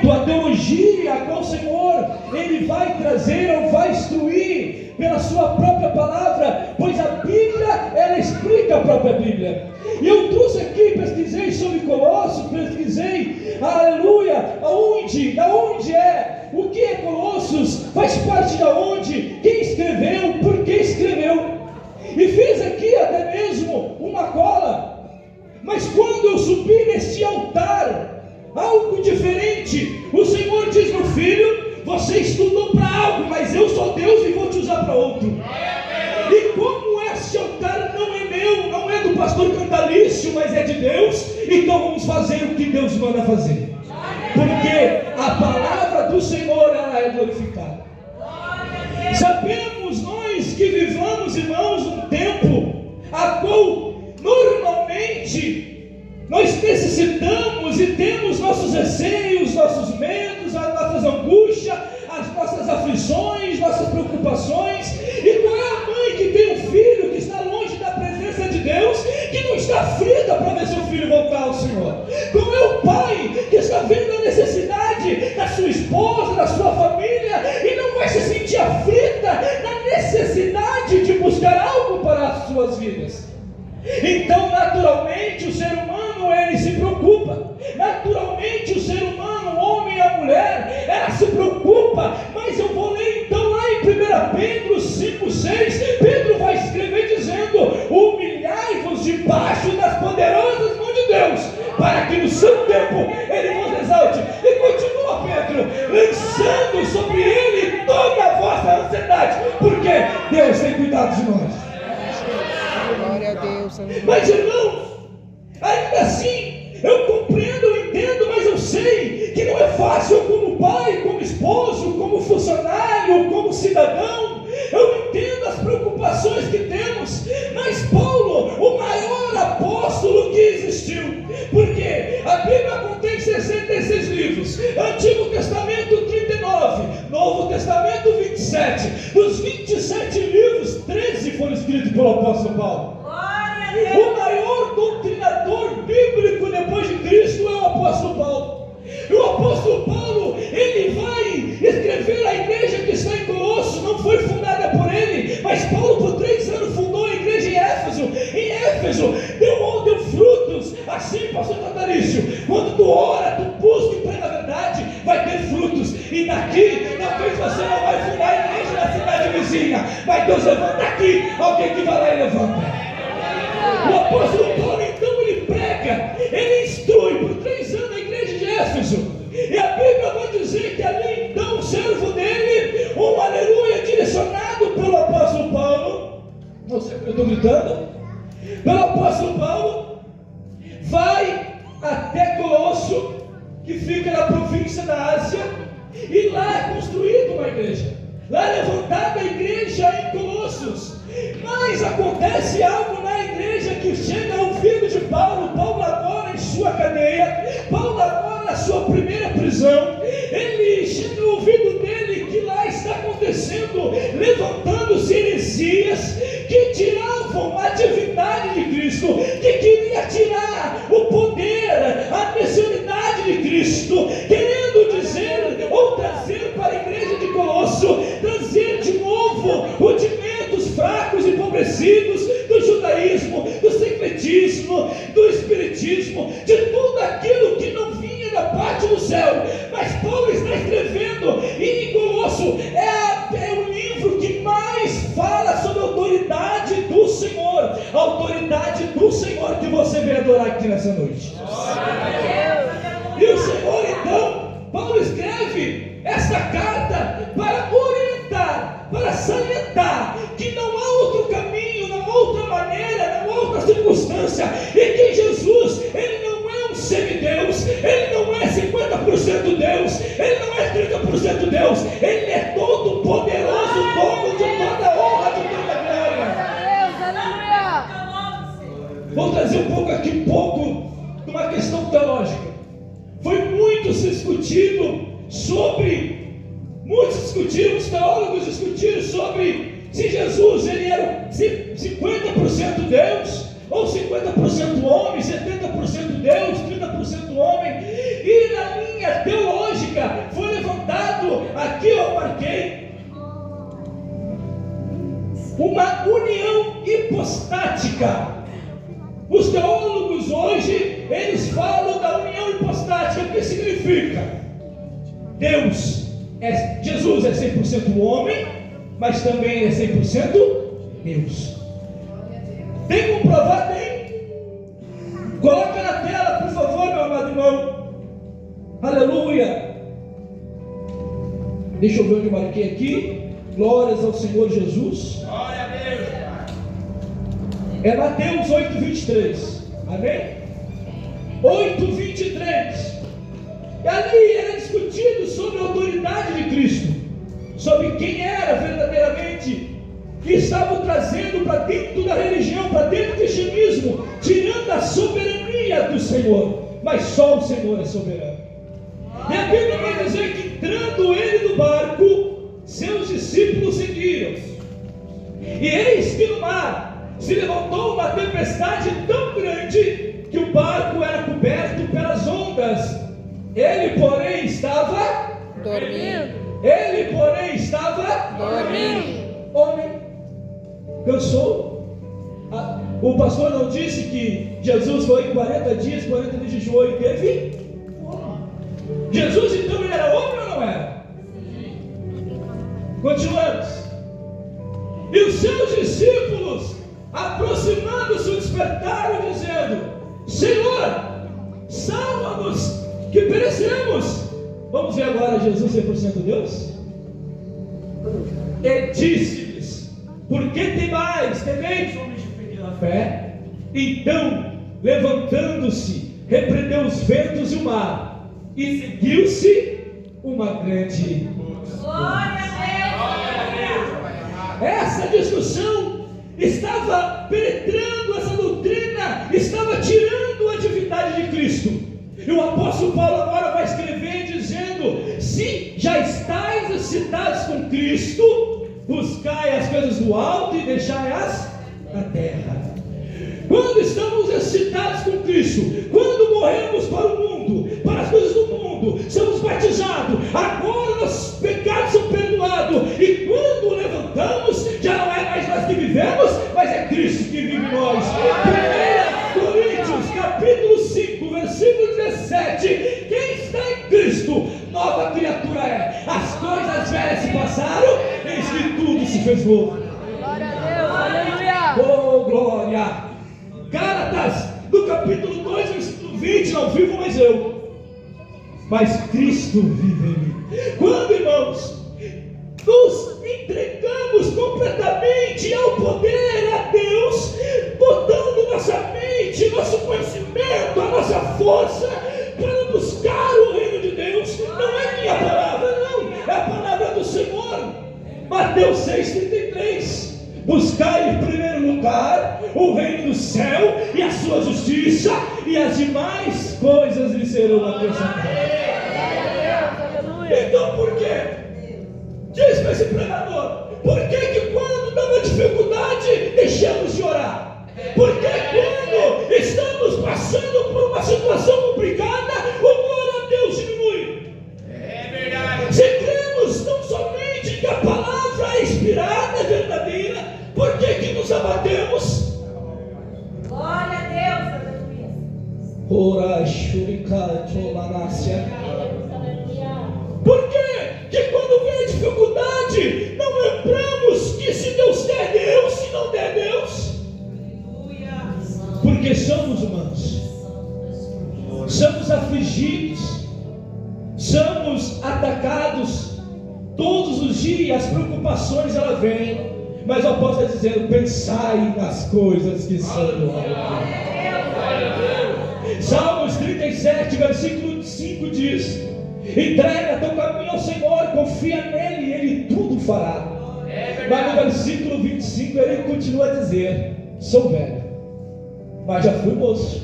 tua teologia, a qual o Senhor, Ele vai trazer ou vai instruir pela sua própria palavra, pois a Bíblia, ela explica a própria Bíblia. E eu trouxe aqui, pesquisei sobre Colossos, pesquisei, aleluia, da onde é, o que é Colossos, faz parte da onde, quem escreveu, por que escreveu. E fiz aqui até mesmo uma cola, mas quando eu subi neste altar, algo diferente, o Senhor diz: meu filho, você estudou para algo, mas eu sou Deus e vou te usar para outro. E como este altar não é meu, não é do pastor Cantalício, mas é de Deus, então vamos fazer o que Deus manda fazer, porque a palavra do Senhor, ela é glorificada. Sabemos nós que vivamos, irmãos, um tempo a qual normalmente nós necessitamos e temos nossos receios, nossos medos, as nossas angústias, as nossas aflições, nossas preocupações. E qual é a mãe que tem um filho que está longe da presença de Deus, que não está aflita para ver seu filho voltar ao Senhor? Qual é o pai que está vendo a necessidade da sua esposa, da sua família, e não vai se sentir aflita na necessidade de buscar algo para as suas vidas? Então, naturalmente, o ser humano, ele se preocupa. Naturalmente, o ser humano, o homem e a mulher, ela se preocupa. Mas eu vou ler então lá em 1 Pedro 5,6. Pedro vai escrever dizendo: humilhai-vos debaixo das poderosas mãos de Deus, para que no seu tempo Ele vos exalte. E continua Pedro, lançando sobre Ele toda a vossa ansiedade, porque Deus tem cuidado de nós. Glória a Deus. Mas irmãos, ainda assim, eu compreendo, eu entendo, mas eu sei que não é fácil como pai, como esposo, como funcionário, como cidadão. Eu entendo as preocupações que temos, mas Paulo, o maior apóstolo que existiu, porque a Bíblia contém 66 livros, Antigo Testamento 39, Novo Testamento 27, dos 27 livros, 13 foram escritos pelo apóstolo Paulo. O maior doutrinador bíblico depois de Cristo é o apóstolo Paulo. E o apóstolo Paulo, ele vai escrever a igreja que está em Colossos. Não foi fundada por ele, mas Paulo por 3 anos fundou a igreja em Éfeso. Em Éfeso deu frutos. Assim, pastor Cantalício, quando tu ora, tu busca e prega a verdade, vai ter frutos. E daqui, talvez você não vai fundar a igreja na cidade vizinha, mas Deus levanta aqui alguém que vai lá e levanta. O apóstolo Paulo, então, ele prega, ele instrui por 3 anos a igreja de Éfeso. E a Bíblia vai dizer que ali, então, o servo dele, um aleluia, direcionado pelo apóstolo Paulo, não sei porque eu estou gritando, pelo apóstolo Paulo, vai até Colosso, que fica na província da Ásia, e lá é construída uma igreja. Lá é levantada a igreja em Colossos. Mas acontece algo na igreja que chega ao ouvido de Paulo. Paulo agora em sua cadeia, Paulo agora na sua primeira prisão. Ele chega ao ouvido dele que lá está acontecendo, levantando-se heresias que tiravam a divindade de Cristo, que queria tirar o poder, a messianidade de Cristo, querendo dizer ou trazer para a igreja de Colosso, trazer de novo rudimentos fracos e empobrecidos do judaísmo, do secretismo, do espiritismo, de tudo aquilo que não vinha da parte do céu. Mas Paulo está escrevendo, e em Colosso é o livro que mais fala sobre a autoridade do Senhor, a autoridade do Senhor que você veio adorar aqui nessa noite. E o Senhor, então, Paulo escreve esta carta para orientar, para salientar que não há outro caminho, não há outra maneira, não há outra circunstância, e que Jesus, ele não é um semideus, ele não é 50% Deus, ele não é 30% Deus, ele é todo poderoso, dono de toda honra, de toda glória. Vou trazer um pouco aqui, de uma questão teológica. Foi muito se discutido sobre, muitos discutiram, os teólogos discutiram sobre se Jesus ele era 50% Deus, ou 50% homem, 70% Deus, 30% homem. E na linha teológica, seja, foi levantado, aqui eu marquei, uma união hipostática. Os teólogos hoje, eles falam da união hipostática. O que significa? Jesus é 100% homem, mas também é 100% Deus. Tem como provar? Tem. Coloca na tela, por favor, meu amado irmão. Aleluia. Deixa eu ver onde eu marquei aqui. Glórias ao Senhor Jesus. Glória a Deus. É Mateus 8:23. Amém? 8:23. E ali era discutido sobre a autoridade de Cristo, sobre quem era verdadeiramente que estavam trazendo para dentro da religião, para dentro do cristianismo, tirando a soberania do Senhor. Mas só o Senhor é soberano. E a Bíblia vai dizer que entrando ele no barco, seus discípulos seguiram. E eis que no mar se levantou uma tempestade tão grande que o barco era coberto pelas ondas. Ele, porém, estava dormindo. Ele, porém, estava Dormindo. Homem, cansou. O pastor não disse que Jesus foi 40 dias, 40 de jejum e teve fome. Jesus, então, ele era homem ou não era? Continuamos. E os seus discípulos, aproximando-se, o despertaram, dizendo: Senhor, salva-nos, que perecemos. Vamos ver agora Jesus 100% Deus? E disse-lhes: por que temeis, homens de pequena fé? Então, levantando-se, repreendeu os ventos e o mar, e seguiu-se uma grande Glória a Deus. Essa discussão estava penetrando essa doutrina, estava tirando a divindade de Cristo. E o apóstolo Paulo agora vai escrever dizendo: se já estáis excitados com Cristo, buscai as coisas do alto e deixai-as na terra. Quando estamos excitados com Cristo, quando morremos para o mundo, para as coisas do mundo, somos batizados, agora nossos pecados são perdoados, e quando levantamos, já não é mais nós que vivemos, mas é Cristo que vive em nós. 1 Coríntios capítulo 5, versículo 17: quem está em Cristo, nova criatura é. As coisas velhas se passaram, eis que tudo se fez novo. Glória a Deus. Aleluia. Oh, glória! Gálatas, no capítulo 2, versículo 20: não vivo mais eu, mas Cristo vive em mim. Quando, irmãos, nos entregamos completamente ao poder, a Deus, botando nossa mente, nosso conhecimento, a nossa força para buscar o reino de Deus, não é minha palavra, não, é a palavra do Senhor. Mateus 6,33: buscai em primeiro lugar o reino do céu e a sua justiça, e as demais coisas lhe serão acrescentadas. Então por quê? Diz para esse pregador: por que quando dá uma dificuldade deixamos de orar? Porque quando estamos passando por uma situação complicada, o glória a Deus diminui. É verdade. Se cremos tão somente que a palavra é inspirada, é verdadeira, por que nos abatemos? Glória a Deus. Aleluia. Ora, shurika, tolanácia. Por que quando vem a dificuldade, não lembramos que se Deus der, Deus, se não der, Deus? Porque somos humanos, somos afligidos, somos atacados todos os dias. As preocupações elas vêm, mas o apóstolo está dizendo: pensai nas coisas que são do alto. Salmos 37, versículo 5 diz: entrega teu caminho ao Senhor, confia nele, ele tudo fará. Mas no versículo 25 ele continua a dizer: sou velho, mas já fui moço,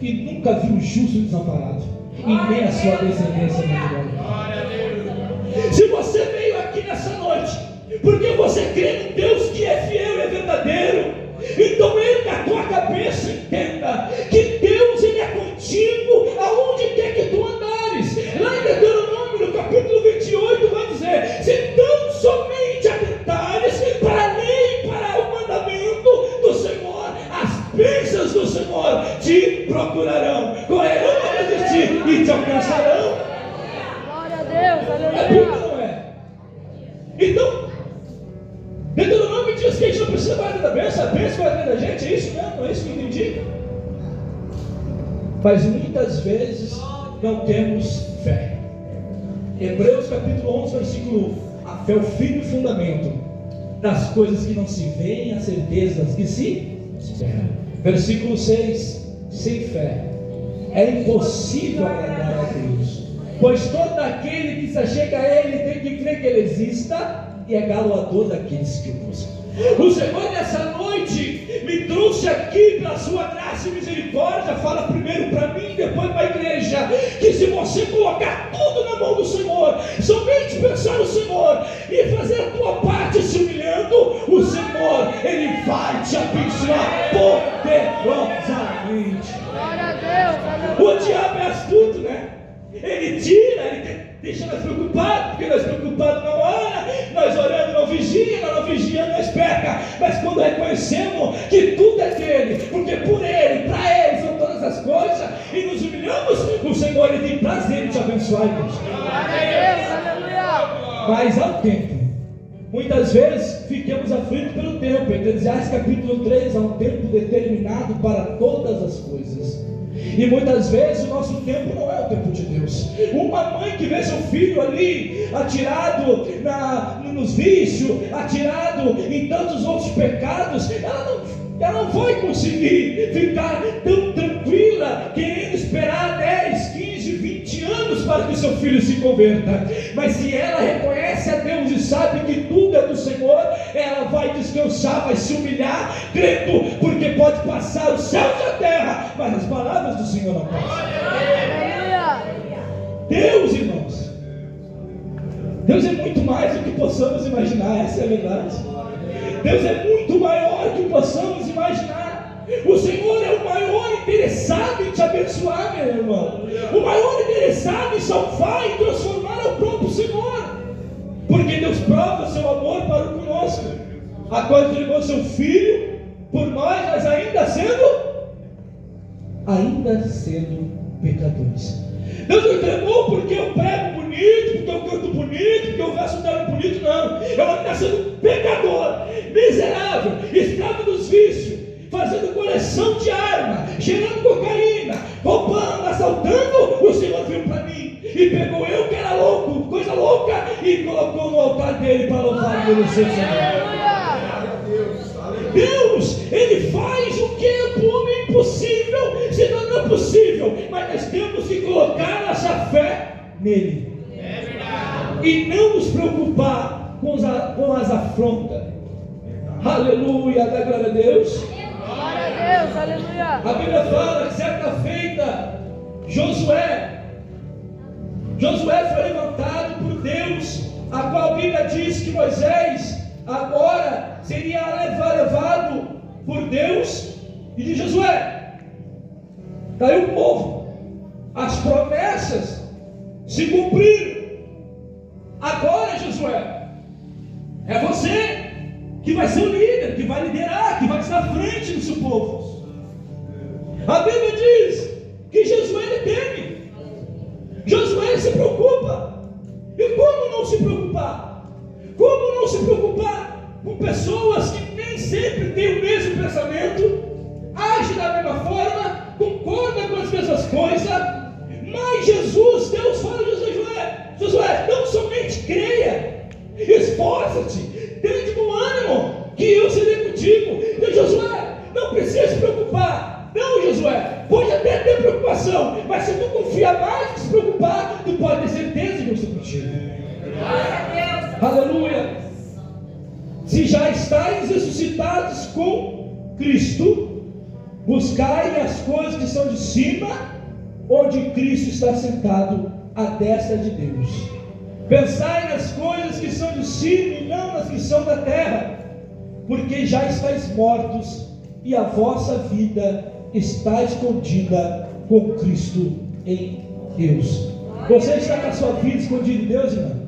e nunca vi um justo desamparado, e nem a sua descendência menor. Se você veio aqui nessa noite porque você crê num Deus que é fiel e é verdadeiro, então erga a tua cabeça e entenda que Deus ele é contigo aonde quer que tu andares. Lá em Deuteronômio, no capítulo mas muitas vezes não temos fé. Hebreus capítulo 11, versículo 1: a fé é o firme fundamento das coisas que não se veem, a certeza das que se esperam. Versículo 6: sem fé é impossível agradar a Deus, pois todo aquele que se achega a Ele tem que crer que Ele exista e é galardoador daqueles que o buscam. O Senhor nessa noite me trouxe aqui pela sua graça e misericórdia. Fala primeiro para mim, depois para a igreja, que se você colocar tudo na mão do Senhor, somente pensar no Senhor e fazer a tua parte se humilhando, o Senhor, Ele vai te abençoar poderosamente. Glória a Deus. O diabo é astuto, né? Ele tira, ele deixa nós preocupados, porque nós preocupados não ora, nós orando não vigia, nós não vigiando nós peca. Mas quando reconhecemos que tudo é dele, porque por ele, para ele são todas as coisas, e nos humilhamos, o Senhor, ele tem prazer em te abençoar, irmãos. Glória a Deus. Aleluia. Mas há um tempo, muitas vezes ficamos aflitos pelo tempo. Em Eclesiastes capítulo 3, há um tempo determinado para todas as coisas. E muitas vezes o nosso tempo não é o tempo de Deus. Uma mãe que vê seu filho ali atirado nos vícios, atirado em tantos outros pecados, ela não vai conseguir ficar tão tranquila, querendo esperar 10, 15, 20 anos para que seu filho se converta. Mas se ela reconhece a Deus e sabe que tudo é do Senhor, ela vai descansar, vai se humilhar, crendo, porque pode passar os céus e a terra, mas as palavras do Senhor não passam. Aleluia. Deus, irmãos, Deus é muito mais do que possamos imaginar, essa é a verdade. Deus é muito maior do que possamos imaginar. O Senhor é o maior interessado em te abençoar, meu irmão. O maior interessado em salvar e transformar é o próprio Senhor. Porque Deus prova seu amor para conosco. A qual entregou seu Filho por nós ainda sendo pecadores. Deus não entregou porque eu prego bonito, porque eu canto bonito, porque eu verso bonito, não. Eu ainda sendo pecador, miserável, escravo dos vícios, fazendo coleção de arma, cheirando cocaína, roubando, assaltando. O Senhor veio para mim e pegou eu que era louco, coisa louca, e colocou no altar dele para louvar e agradecer o Senhor. Deus, Ele faz o que é para o homem impossível, se não é possível, mas nós temos que colocar nossa fé nele, e não nos preocupar com as afrontas. Aleluia, dá glória a Deus. Glória a Deus, aleluia. A Bíblia fala que certa feita Josué foi levantado por Deus, a qual a Bíblia diz que Moisés agora seria levado por Deus, e de Josué, daí o povo, as promessas se cumpriram. Agora, Josué, é você que vai ser o líder, que vai liderar, que vai estar à frente do seu povo. A Bíblia diz que Josué teme, Josué se preocupa. E como não se preocupar? Como não se preocupar com pessoas que nem sempre têm o mesmo pensamento, agem da mesma forma, concordam com as mesmas coisas? Mas Deus fala a Josué, não somente creia, esforça-te, tenha de bom ânimo, que eu serei contigo. Então, Josué, não precisa se preocupar. Não, Josué, pode até ter preocupação, mas se tu confiar mais que se preocupar, tu pode ter certeza que eu estou contigo. Aleluia. Se já estáis ressuscitados com Cristo, buscai as coisas que são de cima, onde Cristo está sentado à destra de Deus. Pensai nas coisas que são de cima e não nas que são da terra, porque já estáis mortos e a vossa vida está escondida com Cristo em Deus. Você está com a sua vida escondida em Deus, irmão?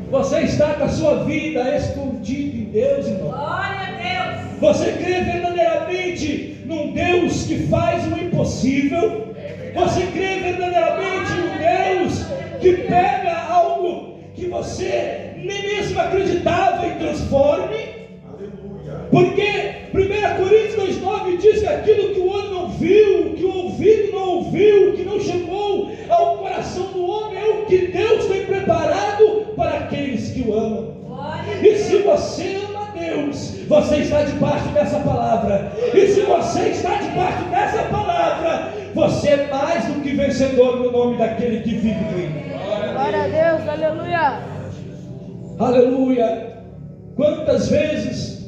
Você está com a sua vida escondida em Deus, irmão? Glória a Deus. Você crê verdadeiramente num Deus que faz o impossível? Você crê verdadeiramente num Deus que pega algo que você nem mesmo acreditava e transforme? Porque 1 Coríntios 2,9 diz que aquilo que o olho não viu, que o ouvido não ouviu, que não chegou ao coração do homem, é o que Deus tem preparado para aqueles que o amam. E se você ama Deus, você está debaixo dessa palavra. E se você está debaixo dessa palavra, você é mais do que vencedor no nome daquele que vive em mim. Glória a Deus, aleluia. Aleluia. Quantas vezes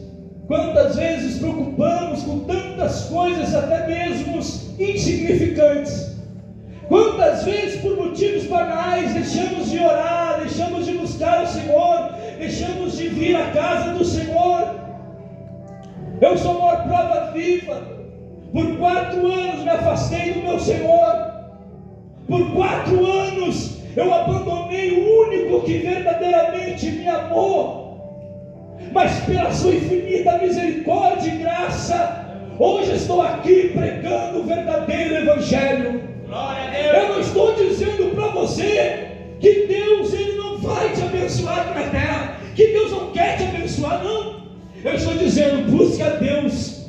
preocupamos com tantas coisas, até mesmo insignificantes. Quantas vezes, por motivos banais, deixamos de orar, deixamos de buscar o Senhor, deixamos de vir à casa do Senhor. Eu sou uma prova viva. Por 4 anos me afastei do meu Senhor. Por 4 anos eu abandonei o único que verdadeiramente me amou. Mas pela sua infinita misericórdia e graça, hoje estou aqui pregando o verdadeiro Evangelho. Glória a Deus. Eu não estou dizendo para você que Deus ele não vai te abençoar aqui na terra, que Deus não quer te abençoar, não. Eu estou dizendo, busque a Deus,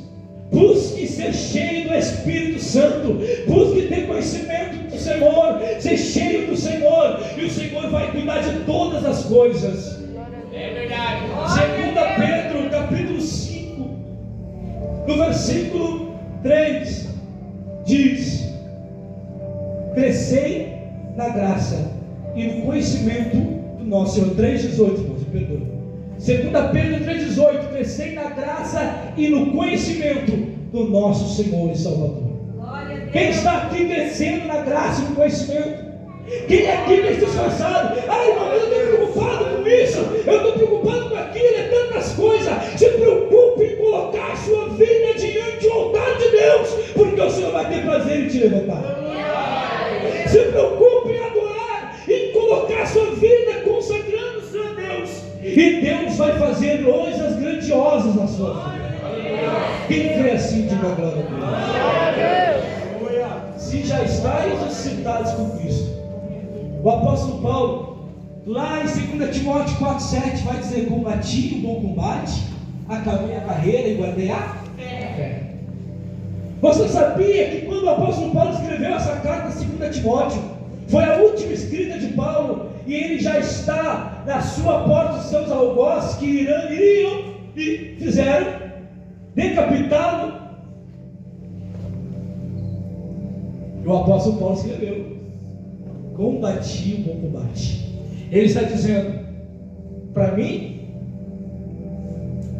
busque ser cheio do Espírito Santo, busque ter conhecimento do Senhor, ser cheio do Senhor, e o Senhor vai cuidar de todas as coisas. É verdade. 2 Pedro, capítulo 5, no versículo 3, diz: crescei na graça e no conhecimento do nosso Senhor. 3,18, irmãos, perdoa. 2 Pedro 3,18: crescei na graça e no conhecimento do nosso Senhor e Salvador. Quem está aqui crescendo na graça e no conhecimento? Quem aqui tem se esforçado? Ai, irmão, eu estou preocupado com isso, eu estou preocupado com aquilo, é tantas coisas. Se preocupe em colocar a sua vida diante do altar de Deus, porque o Senhor vai ter prazer em te levantar. Se preocupe em adorar, em colocar a sua vida consagrando-se a Deus, e Deus vai fazer coisas grandiosas na sua vida. Quem crê assim, diga glória a Deus. Se já estáis ressuscitados com Cristo, o apóstolo Paulo, lá em 2 Timóteo 4,7, vai dizer: combati o bom combate, acabei a carreira e guardei a fé. Você sabia que quando o apóstolo Paulo escreveu essa carta a 2 Timóteo, foi a última escrita de Paulo, e ele já está na sua porta dos seus algozes que iriam e fizeram decapitá-lo? E o apóstolo Paulo escreveu: combati o bom combate. Ele está dizendo: para mim,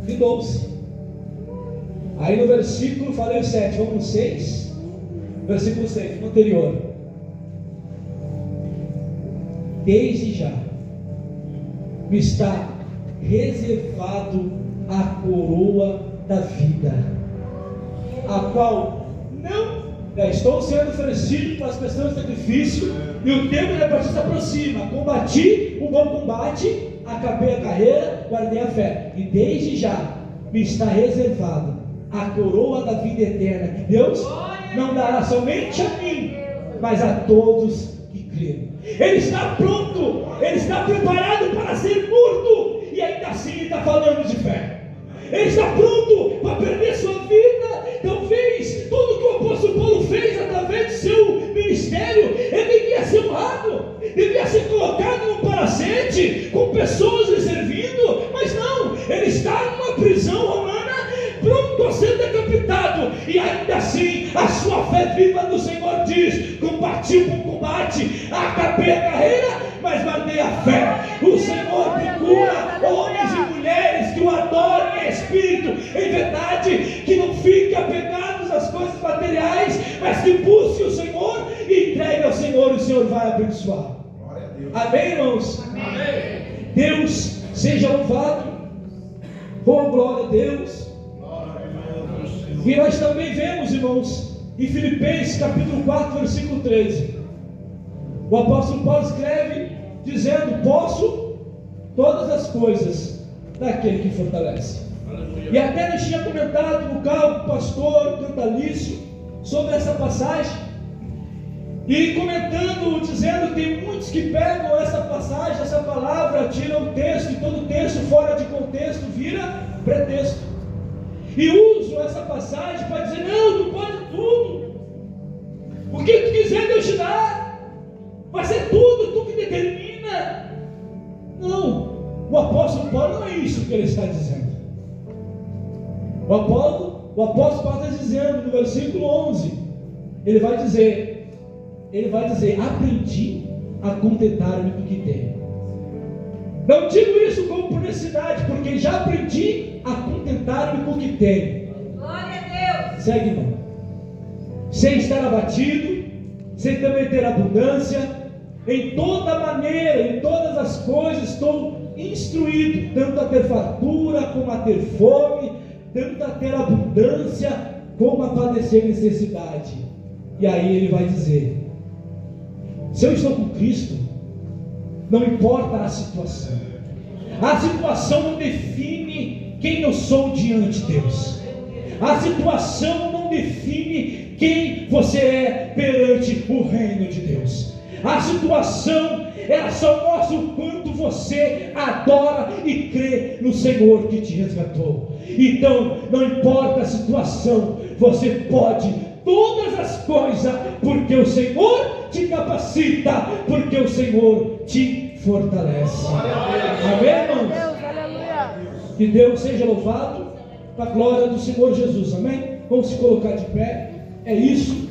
findou-se. Aí no versículo, falei o 7, vamos no 6, versículo 6, no anterior: desde já me está reservado a coroa da vida, a qual não estou sendo oferecido para as questões de sacrifício, e o tempo da partida se aproxima. Combati o bom combate, acabei a carreira, guardei a fé, e desde já me está reservado a coroa da vida eterna, que Deus não dará somente a mim, mas a todos que creem. Ele está pronto, ele está preparado para ser morto, e ainda assim ele está falando de fé. Ele está pronto para perder sua vida. Talvez tudo que o apóstolo Paulo fez através do seu ministério, ele devia ser honrado, devia ser colocado num palacete, com pessoas lhe servindo, mas não, ele está numa prisão romana, pronto a ser decapitado, e ainda assim a sua fé viva no Senhor diz: combati o bom combate, acabei a carreira, mas guardei a fé. O Senhor procura homens e mulheres que o adorem em espírito, em verdade, que não fiquem apegados às coisas materiais, mas que busquem o Senhor e entreguem ao Senhor, e o Senhor vai abençoar. Amém, irmãos? Amém. Deus seja louvado. Oh, glória a Deus. E nós também vemos, irmãos, em Filipenses capítulo 4, versículo 13, o apóstolo Paulo escreve dizendo: posso todas as coisas naquele que fortalece. Aleluia. E até nós tinha comentado no carro do pastor Cantalício sobre essa passagem, e comentando, dizendo que tem muitos que pegam essa passagem, essa palavra, tiram o texto, e todo o texto fora de contexto vira pretexto. E uso essa passagem para dizer: não, tu pode tudo. O que tu quiser Deus te dá. Vai ser tudo, tu que determina. Não, o apóstolo Paulo não é isso que ele está dizendo. O apóstolo Paulo está dizendo no versículo 11, ele vai dizer, aprendi a contentar-me com o que tenho. Não digo isso como por necessidade, porque já aprendi a contentar-me com o que tenho. Glória a Deus. Segue, irmão. Sem estar abatido, sem também ter abundância, em toda maneira, em todas as coisas estou instruído, tanto a ter fartura como a ter fome, tanto a ter abundância como a padecer necessidade. E aí ele vai dizer: se eu estou com Cristo, não importa a situação não define quem eu sou diante de Deus, a situação não define quem você é perante o reino de Deus. A situação, ela só mostra o quanto você adora e crê no Senhor que te resgatou. Então, não importa a situação, você pode todas as coisas, porque o Senhor te capacita, porque o Senhor te fortalece. Amém, irmãos? Deus, aleluia. Que Deus seja louvado, para a glória do Senhor Jesus. Amém? Vamos se colocar de pé. É isso